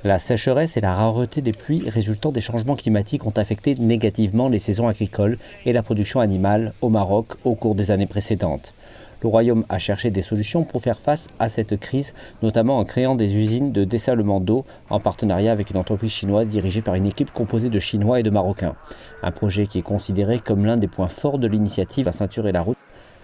La sécheresse et la rareté des pluies résultant des changements climatiques ont affecté négativement les saisons agricoles et la production animale au Maroc au cours des années précédentes. Le Royaume a cherché des solutions pour faire face à cette crise, notamment en créant des usines de dessalement d'eau en partenariat avec une entreprise chinoise dirigée par une équipe composée de Chinois et de Marocains. Un projet qui est considéré comme l'un des points forts de l'initiative La Ceinture et la Route.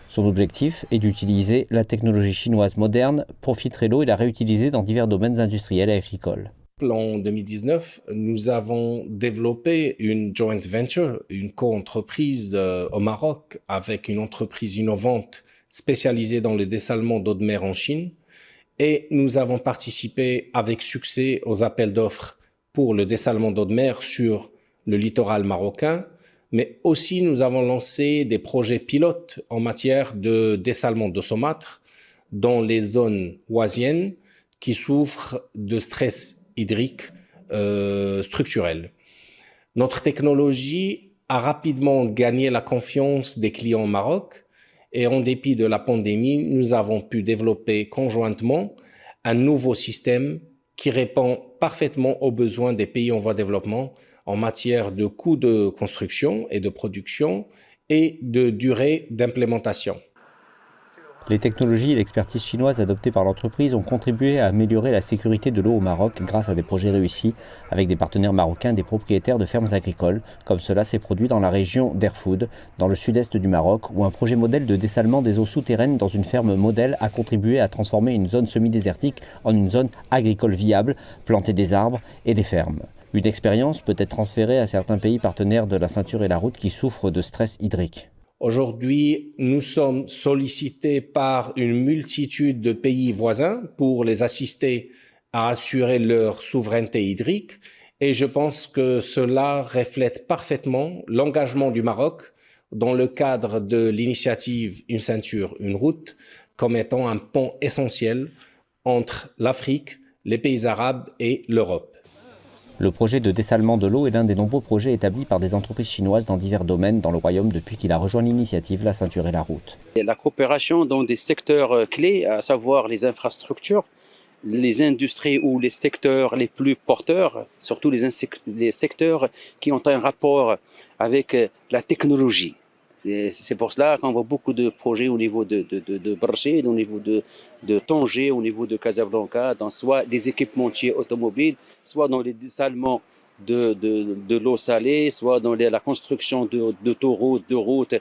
Son objectif est d'utiliser la technologie chinoise moderne pour filtrer l'eau et la réutiliser dans divers domaines industriels et agricoles. En 2019, nous avons développé une joint venture, une co-entreprise au Maroc avec une entreprise innovante spécialisée dans le dessalement d'eau de mer en Chine. Et nous avons participé avec succès aux appels d'offres pour le dessalement d'eau de mer sur le littoral marocain. Mais aussi, nous avons lancé des projets pilotes en matière de dessalement d'eau saumâtre dans les zones oisiennes qui souffrent de stress hydrique structurel. Notre technologie a rapidement gagné la confiance des clients au Maroc et en dépit de la pandémie, nous avons pu développer conjointement un nouveau système qui répond parfaitement aux besoins des pays en voie de développement en matière de coûts de construction et de production et de durée d'implémentation. Les technologies et l'expertise chinoise adoptées par l'entreprise ont contribué à améliorer la sécurité de l'eau au Maroc grâce à des projets réussis avec des partenaires marocains et des propriétaires de fermes agricoles, comme cela s'est produit dans la région d'Erfoud, dans le sud-est du Maroc, où un projet modèle de dessalement des eaux souterraines dans une ferme modèle a contribué à transformer une zone semi-désertique en une zone agricole viable, planter des arbres et des fermes. Une expérience peut être transférée à certains pays partenaires de la Ceinture et la Route qui souffrent de stress hydrique. Aujourd'hui, nous sommes sollicités par une multitude de pays voisins pour les assister à assurer leur souveraineté hydrique et je pense que cela reflète parfaitement l'engagement du Maroc dans le cadre de l'initiative Une ceinture, une route comme étant un pont essentiel entre l'Afrique, les pays arabes et l'Europe. Le projet de dessalement de l'eau est l'un des nombreux projets établis par des entreprises chinoises dans divers domaines dans le royaume depuis qu'il a rejoint l'initiative La Ceinture et la Route. La coopération dans des secteurs clés, à savoir les infrastructures, les industries ou les secteurs les plus porteurs, surtout les secteurs qui ont un rapport avec la technologie. C'est pour cela qu'on voit beaucoup de projets au niveau de Brachet, au niveau de Tanger, au niveau de Casablanca, dans soit des équipementiers automobiles, soit dans les dessalements de l'eau salée, soit dans la construction d'autoroutes, de routes.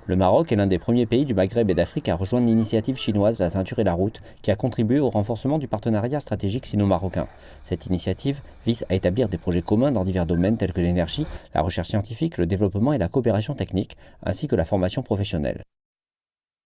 Le Maroc est l'un des premiers pays du Maghreb et d'Afrique à rejoindre l'initiative chinoise La Ceinture et la Route, qui a contribué au renforcement du partenariat stratégique sino-marocain. Cette initiative vise à établir des projets communs dans divers domaines tels que l'énergie, la recherche scientifique, le développement et la coopération technique, ainsi que la formation professionnelle.